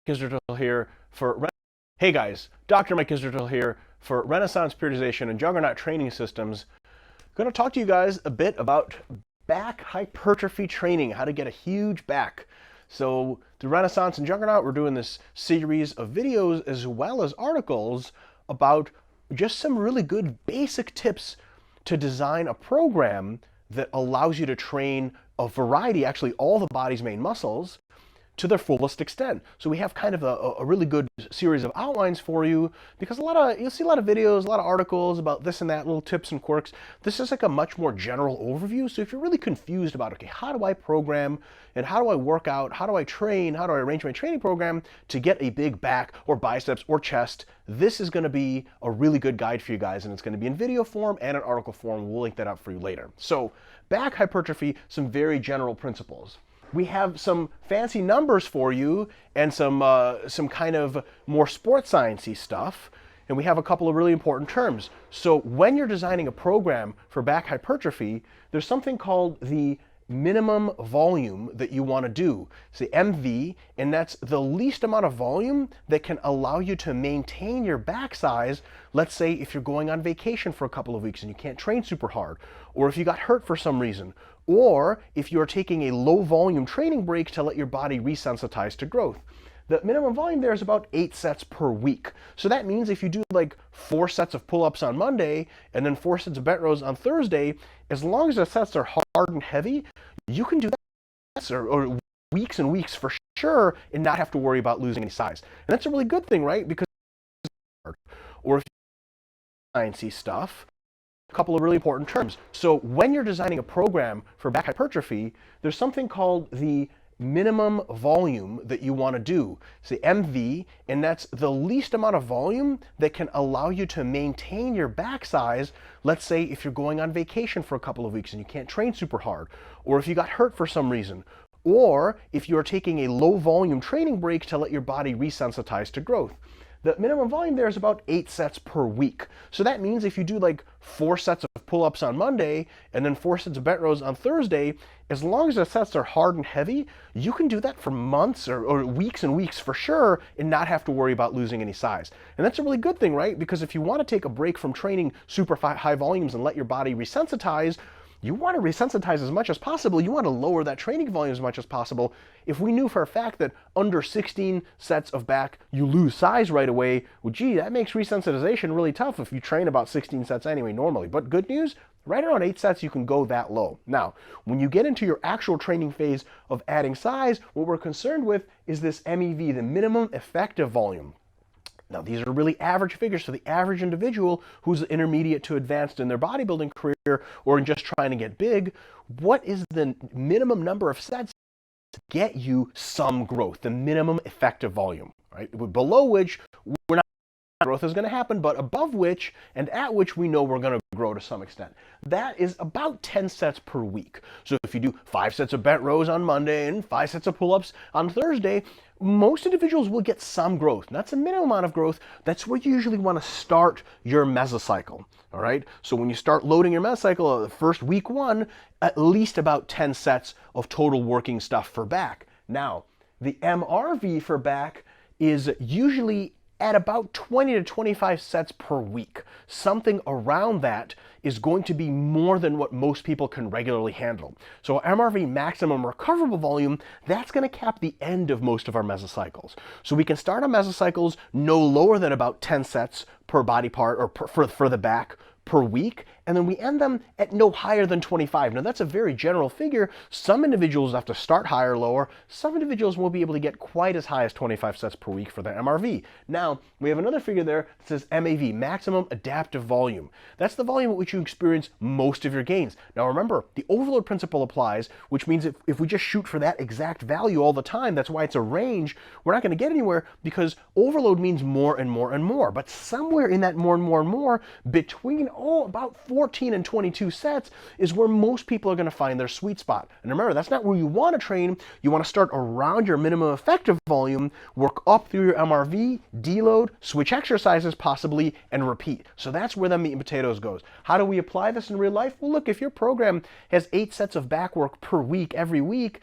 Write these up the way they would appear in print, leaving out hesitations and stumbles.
Israel here for Hey guys, Dr. Mike Israel here for Renaissance Periodization and Juggernaut Training Systems. I'm going to talk to you guys a bit about back hypertrophy training, how to get a huge back. So through Renaissance and Juggernaut, we're doing this series of videos as well as articles about just some really good basic tips to design a program that allows you to train a variety, actually all the body's main muscles, to their fullest extent. So we have kind of a really good series of outlines for you, because you'll see a lot of videos, a lot of articles about this and that, little tips and quirks. This is like a much more general overview. So if you're really confused about, okay, how do I program and how do I work out, how do I train, how do I arrange my training program to get a big back or biceps or chest, this is going to be a really good guide for you guys, and it's going to be in video form and in article form. We'll link that up for you later. So back hypertrophy, some very general principles. We have some fancy numbers for you and some kind of more sports science-y stuff. And we have a couple of really important terms. So when you're designing a program for back hypertrophy, there's something called the minimum volume that you want to do. It's the MV, and that's the least amount of volume that can allow you to maintain your back size. Let's say if you're going on vacation for a couple of weeks and you can't train super hard, or if you got hurt for some reason, or if you're taking a low volume training break to let your body resensitize to growth. The minimum volume there is about 8 sets per week. So that means if you do like 4 sets of pull-ups on Monday and then 4 sets of bent rows on Thursday, as long as the sets are hard and heavy, you can do that or weeks and weeks for sure and not have to worry about losing any size. And that's a really good thing, right? Because or if you sciencey stuff, a couple of really important terms. So when you're designing a program for back hypertrophy, there's something called the minimum volume that you want to do. It's the MV, and that's the least amount of volume that can allow you to maintain your back size. Let's say if you're going on vacation for a couple of weeks and you can't train super hard, or if you got hurt for some reason, or if you're taking a low volume training break to let your body resensitize to growth. The minimum volume there is about 8 sets per week. So that means if you do like 4 sets of pull-ups on Monday and then 4 sets of bent rows on Thursday, as long as the sets are hard and heavy, you can do that for months or weeks and weeks for sure and not have to worry about losing any size. And that's a really good thing, right? Because if you want to take a break from training super high volumes and let your body resensitize, you want to resensitize as much as possible. You want to lower that training volume as much as possible. If we knew for a fact that under 16 sets of back, you lose size right away, well, gee, that makes resensitization really tough if you train about 16 sets anyway normally. But good news, right around 8 sets, you can go that low. Now, when you get into your actual training phase of adding size, what we're concerned with is this MEV, the minimum effective volume. Now, these are really average figures for the average individual who's intermediate to advanced in their bodybuilding career or in just trying to get big. What is the minimum number of sets to get you some growth, the minimum effective volume, right? Below which we're not growth is going to happen, but above which and at which we know we're going to grow to some extent. That is about 10 sets per week. So if you do 5 sets of bent rows on Monday and 5 sets of pull-ups on Thursday, most individuals will get some growth. And that's a minimum amount of growth. That's where you usually want to start your mesocycle. All right. So when you start loading your mesocycle, the first week 1, at least about 10 sets of total working stuff for back. Now, the MRV for back is usually at about 20 to 25 sets per week. Something around that is going to be more than what most people can regularly handle. So MRV, maximum recoverable volume, that's going to cap the end of most of our mesocycles. So we can start our mesocycles no lower than about 10 sets per body part or for the back per week, and then we end them at no higher than 25. Now that's a very general figure. Some individuals have to start higher or lower. Some individuals won't be able to get quite as high as 25 sets per week for their MRV. Now, we have another figure there that says MAV, maximum adaptive volume. That's the volume at which you experience most of your gains. Now remember, the overload principle applies, which means if we just shoot for that exact value all the time, that's why it's a range, we're not going to get anywhere, because overload means more and more and more. But somewhere in that more and more and more, between about 14 and 22 sets is where most people are going to find their sweet spot. And remember, that's not where you want to train. You want to start around your minimum effective volume, work up through your MRV, deload, switch exercises possibly, and repeat. So that's where the meat and potatoes goes. How do we apply this in real life? Well, look, if your program has 8 sets of back work per week, every week,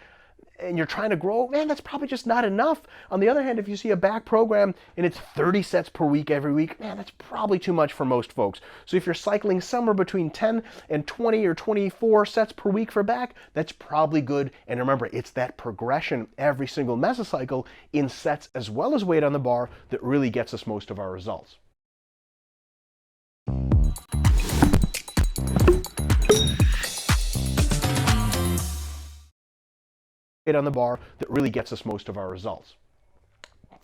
and you're trying to grow, man, that's probably just not enough. On the other hand, if you see a back program and it's 30 sets per week every week, man, that's probably too much for most folks. So if you're cycling somewhere between 10 and 20 or 24 sets per week for back, that's probably good. And remember, it's that progression every single mesocycle in sets as well as weight on the bar that really gets us most of our results. On the bar that really gets us most of our results.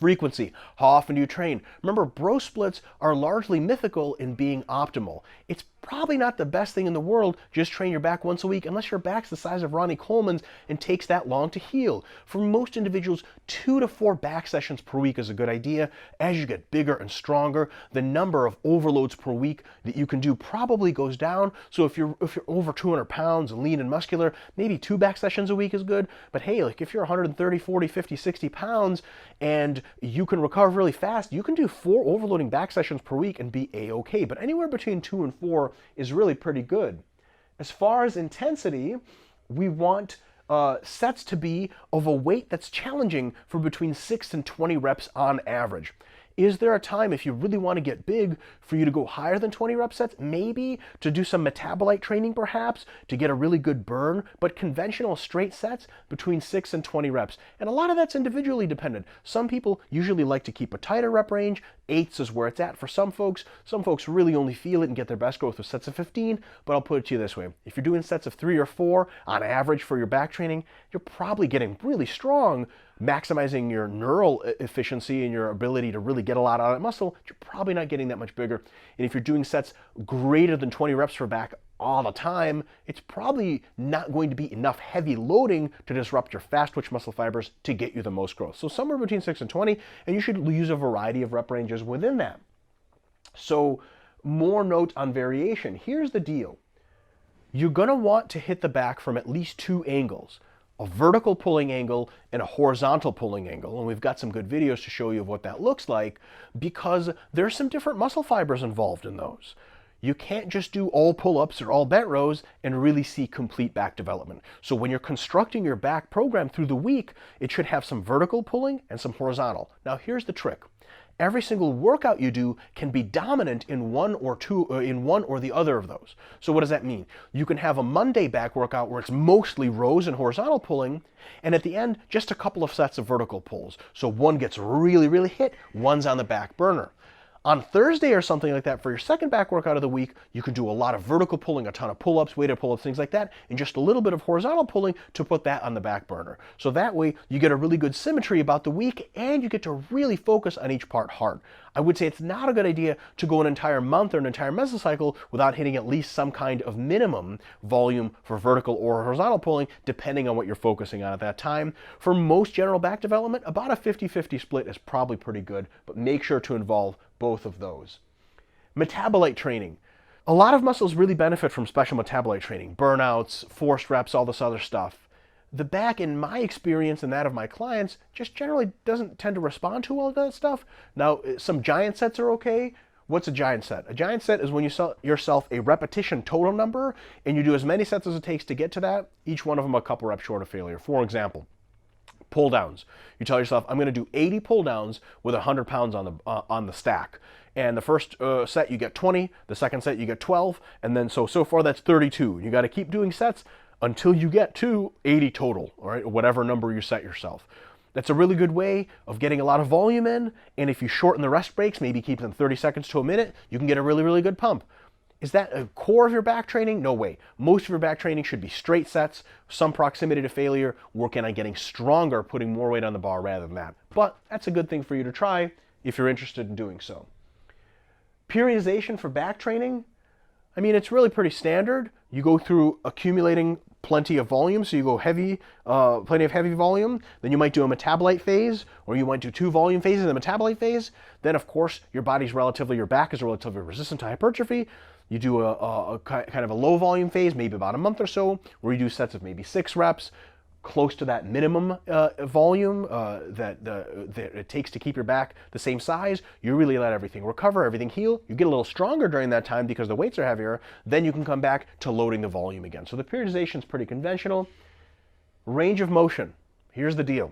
Frequency. How often do you train? Remember, bro splits are largely mythical in being optimal. It's probably not the best thing in the world, just train your back once a week, unless your back's the size of Ronnie Coleman's and takes that long to heal. For most individuals, 2 to 4 back sessions per week is a good idea. As you get bigger and stronger, the number of overloads per week that you can do probably goes down. So if you're over 200 pounds and lean and muscular, maybe 2 back sessions a week is good. But hey, like if you're 130, 40, 50, 60 pounds and you can recover really fast, you can do 4 overloading back sessions per week and be a-okay. But anywhere between 2 and 4 is really pretty good. As far as intensity, we want sets to be of a weight that's challenging for between 6 and 20 reps on average. Is there a time, if you really want to get big, for you to go higher than 20 rep sets? Maybe to do some metabolite training perhaps, to get a really good burn, but conventional straight sets between 6 and 20 reps. And a lot of that's individually dependent. Some people usually like to keep a tighter rep range. 8s is where it's at for some folks. Some folks really only feel it and get their best growth with sets of 15, but I'll put it to you this way. If you're doing sets of 3 or 4 on average for your back training, you're probably getting really strong, maximizing your neural efficiency and your ability to really get a lot out of that muscle. You're probably not getting that much bigger. And if you're doing sets greater than 20 reps for back all the time, it's probably not going to be enough heavy loading to disrupt your fast twitch muscle fibers to get you the most growth. So somewhere between 6 and 20, and you should use a variety of rep ranges within that. So more note on variation. Here's the deal. You're going to want to hit the back from at least 2 angles. A vertical pulling angle and a horizontal pulling angle. And we've got some good videos to show you of what that looks like, because there's some different muscle fibers involved in those. You can't just do all pull-ups or all bent rows and really see complete back development. So when you're constructing your back program through the week, it should have some vertical pulling and some horizontal. Now here's the trick. Every single workout you do can be dominant in one or the other of those. So what does that mean? You can have a Monday back workout where it's mostly rows and horizontal pulling, and at the end, just a couple of sets of vertical pulls. So one gets really, really hit, one's on the back burner. On Thursday or something like that, for your second back workout of the week, you can do a lot of vertical pulling, a ton of pull-ups, weighted pull-ups, things like that, and just a little bit of horizontal pulling to put that on the back burner. So that way, you get a really good symmetry about the week, and you get to really focus on each part hard. I would say it's not a good idea to go an entire month or an entire mesocycle without hitting at least some kind of minimum volume for vertical or horizontal pulling, depending on what you're focusing on at that time. For most general back development, about a 50-50 split is probably pretty good, but make sure to involve both of those. Metabolite training. A lot of muscles really benefit from special metabolite training, burnouts, forced reps, all this other stuff. The back, in my experience and that of my clients, just generally doesn't tend to respond to all of that stuff. Now, some giant sets are okay. What's a giant set? A giant set is when you set yourself a repetition total number and you do as many sets as it takes to get to that, each one of them a couple reps short of failure. For example, pull downs. You tell yourself, I'm going to do 80 pull downs with 100 pounds on the stack. And the first set you get 20, the second set you get 12, and then so far that's 32. You got to keep doing sets until you get to 80 total, all right, whatever number you set yourself. That's a really good way of getting a lot of volume in, and if you shorten the rest breaks, maybe keep them 30 seconds to a minute, you can get a really, really good pump. Is that a core of your back training? No way. Most of your back training should be straight sets, some proximity to failure, working on getting stronger, putting more weight on the bar rather than that. But that's a good thing for you to try if you're interested in doing so. Periodization for back training, I mean, it's really pretty standard. You go through accumulating plenty of volume, so you go heavy, plenty of heavy volume, then you might do a metabolite phase, or you might do 2 volume phases in the metabolite phase. Then of course, your back is relatively resistant to hypertrophy. You do a kind of a low volume phase, maybe about a month or so, where you do sets of maybe 6 reps, close to that minimum volume that it takes to keep your back the same size. You really let everything recover, everything heal. You get a little stronger during that time because the weights are heavier. Then you can come back to loading the volume again. So the periodization is pretty conventional. Range of motion. Here's the deal.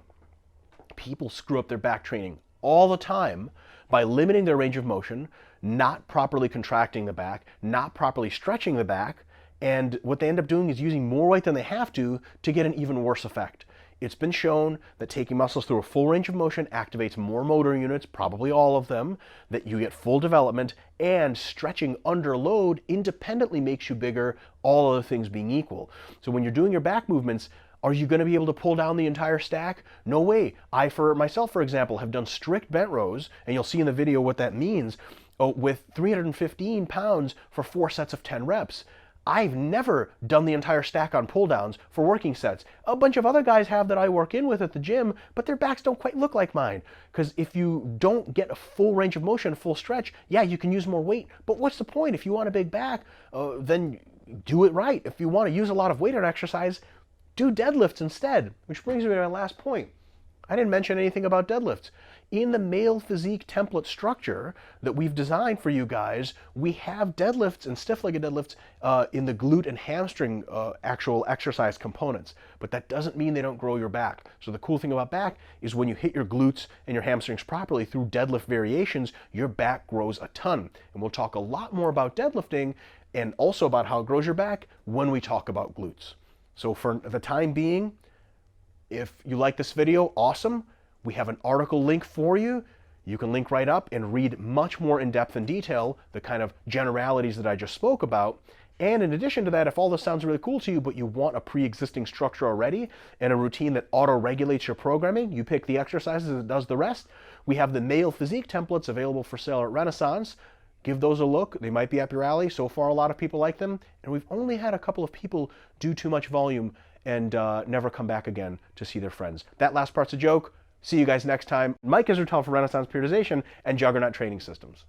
People screw up their back training all the time by limiting their range of motion, not properly contracting the back, not properly stretching the back, and what they end up doing is using more weight than they have to get an even worse effect. It's been shown that taking muscles through a full range of motion activates more motor units, probably all of them, that you get full development, and stretching under load independently makes you bigger, all other things being equal. So when you're doing your back movements, are you going to be able to pull down the entire stack? No way. I, for myself, for example, have done strict bent rows, and you'll see in the video what that means, with 315 pounds for 4 sets of 10 reps. I've never done the entire stack on pull downs for working sets. A bunch of other guys have that I work in with at the gym, but their backs don't quite look like mine. Because if you don't get a full range of motion, full stretch, yeah, you can use more weight, but what's the point? If you want a big back, then do it right. If you want to use a lot of weight on exercise, do deadlifts instead, which brings me to my last point. I didn't mention anything about deadlifts. In the male physique template structure that we've designed for you guys, we have deadlifts and stiff-legged deadlifts in the glute and hamstring actual exercise components. But that doesn't mean they don't grow your back. So the cool thing about back is when you hit your glutes and your hamstrings properly through deadlift variations, your back grows a ton. And we'll talk a lot more about deadlifting and also about how it grows your back when we talk about glutes. So for the time being, if you like this video, awesome. We have an article link for you. You can link right up and read much more in depth and detail the kind of generalities that I just spoke about. And in addition to that, if all this sounds really cool to you, but you want a pre-existing structure already and a routine that auto-regulates your programming, you pick the exercises and it does the rest. We have the male physique templates available for sale at Renaissance. Give those a look. They might be up your alley. So far, a lot of people like them. And we've only had a couple of people do too much volume and never come back again to see their friends. That last part's a joke. See you guys next time. Mike Israetel for Renaissance Periodization and Juggernaut Training Systems.